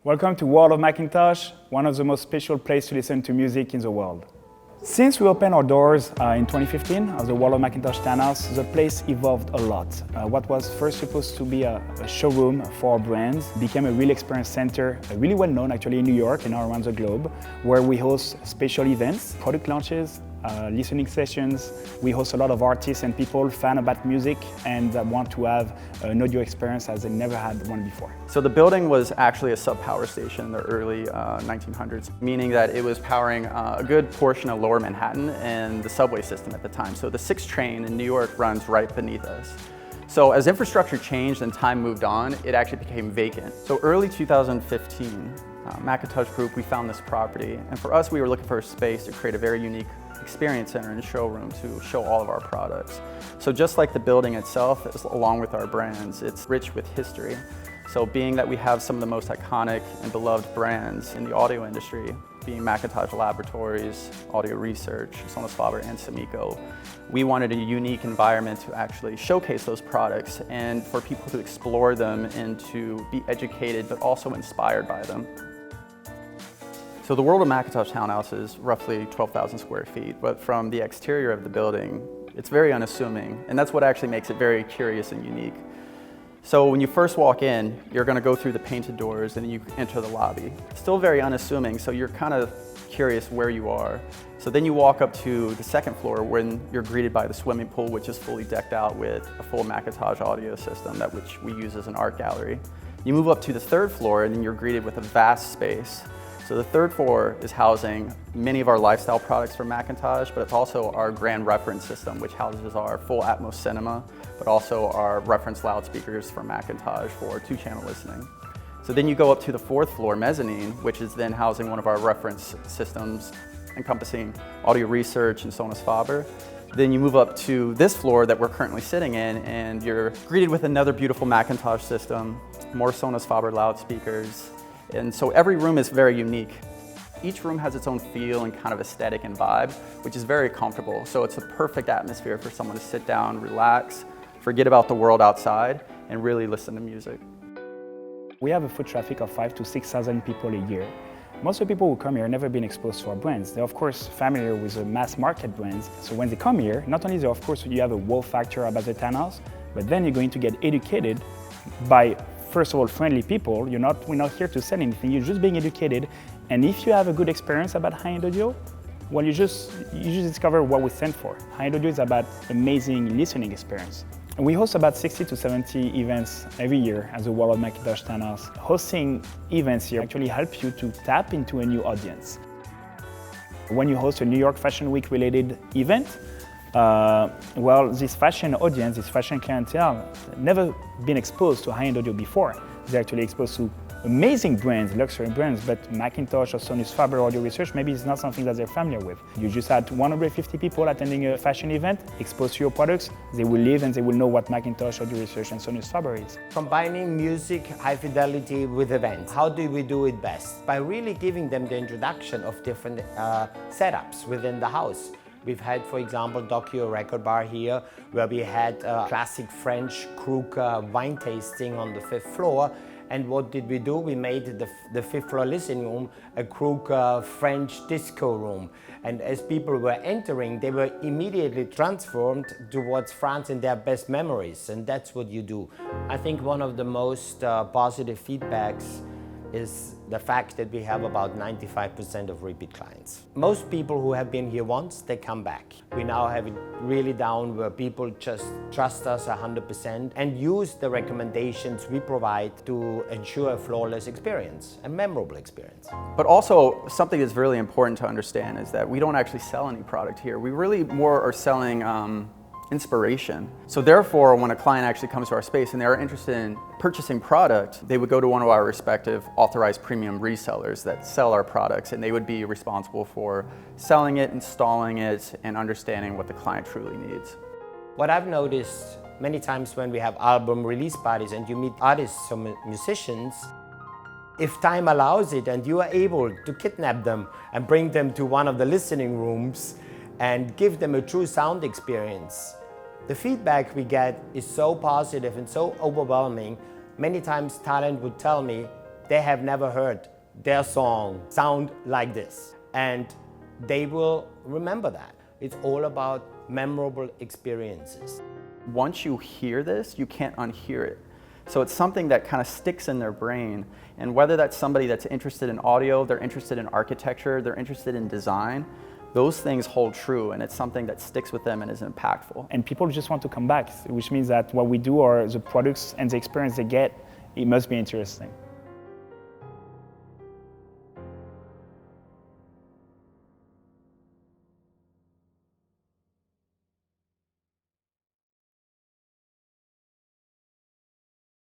Welcome to World of McIntosh, one of the most special places to listen to music in the world. Since we opened our doors in 2015 as the World of McIntosh Townhouse, the place evolved a lot. What was first supposed to be a showroom for brands became a real experience center, really well known actually in New York and around the globe, where we host special events, product launches, listening sessions. We host a lot of artists and people fan about music and want to have an audio experience as they never had one before. So the building was actually a sub-power station in the early 1900s, meaning that it was powering a good portion of Lower Manhattan and the subway system at the time. So the 6 train in New York runs right beneath us. So as infrastructure changed and time moved on, it actually became vacant. So early 2015, McIntosh Group, we found this property, and for us, we were looking for a space to create a very unique experience center and showroom to show all of our products. So just like the building itself, along with our brands, it's rich with history. So being that we have some of the most iconic and beloved brands in the audio industry, being McIntosh Laboratories, Audio Research, Sonus, faber, and Sumiko, we wanted a unique environment to actually showcase those products and for people to explore them and to be educated but also inspired by them. So the World of McIntosh Townhouse is roughly 12,000 square feet, but from the exterior of the building, it's very unassuming, and that's what actually makes it very curious and unique. So when you first walk in, you're going to go through the painted doors and then you enter the lobby. Still very unassuming, so you're kind of curious where you are. So then you walk up to the second floor when you're greeted by the swimming pool, which is fully decked out with a full McIntosh audio system, which we use as an art gallery. You move up to the third floor and then you're greeted with a vast space. So the third floor is housing many of our lifestyle products from McIntosh, but it's also our grand reference system, which houses our full Atmos cinema, but also our reference loudspeakers from McIntosh for 2-channel listening. So then you go up to the 4th floor, mezzanine, which is then housing one of our reference systems encompassing Audio Research and Sonus faber. Then you move up to this floor that we're currently sitting in, and you're greeted with another beautiful McIntosh system, more Sonus faber loudspeakers. And so every room is very unique. Each room has its own feel and kind of aesthetic and vibe, which is very comfortable. So it's a perfect atmosphere for someone to sit down, relax, forget about the world outside, and really listen to music. We have a foot traffic of 5,000 to 6,000 people a year. Most of the people who come here have never been exposed to our brands. They're of course familiar with the mass market brands. So when they come here, not only of course you have a wow factor about the townhouse, but then you're going to get educated by first of all, friendly people. We're not here to sell anything, you're just being educated. And if you have a good experience about high-end audio, well, you just discover what we stand for. High-end audio is about amazing listening experience. And we host about 60 to 70 events every year as the World of McIntosh Townhouse. Hosting events here actually helps you to tap into a new audience. When you host a New York Fashion Week related event, well, this fashion audience, this fashion clientele, never been exposed to high-end audio before. They're actually exposed to amazing brands, luxury brands, but McIntosh or Sonus faber Audio Research maybe is not something that they're familiar with. You just had 150 people attending a fashion event, exposed to your products, they will live and they will know what McIntosh Audio Research and Sonus faber is. Combining music, high fidelity with events. How do we do it best? By really giving them the introduction of different setups within the house. We've had, for example, Docu Record Bar here, where we had a classic French Krug wine tasting on the 5th floor. And what did we do? We made the 5th floor listening room a Krug French disco room. And as people were entering, they were immediately transformed towards France and their best memories. And that's what you do. I think one of the most positive feedbacks is the fact that we have about 95% of repeat clients. Most people who have been here once, they come back. We now have it really down where people just trust us 100% and use the recommendations we provide to ensure a flawless experience, a memorable experience. But also, something that's really important to understand is that we don't actually sell any product here. We really more are selling inspiration. So therefore, when a client actually comes to our space and they're interested in purchasing product, they would go to one of our respective authorized premium resellers that sell our products, and they would be responsible for selling it, installing it, and understanding what the client truly needs. What I've noticed many times when we have album release parties and you meet artists or musicians, if time allows it and you are able to kidnap them and bring them to one of the listening rooms and give them a true sound experience, the feedback we get is so positive and so overwhelming. Many times talent would tell me, they have never heard their song sound like this. And they will remember that. It's all about memorable experiences. Once you hear this, you can't unhear it. So it's something that kind of sticks in their brain. And whether that's somebody that's interested in audio, they're interested in architecture, they're interested in design, those things hold true, and it's something that sticks with them and is impactful. And people just want to come back, which means that what we do, or the products and the experience they get, it must be interesting.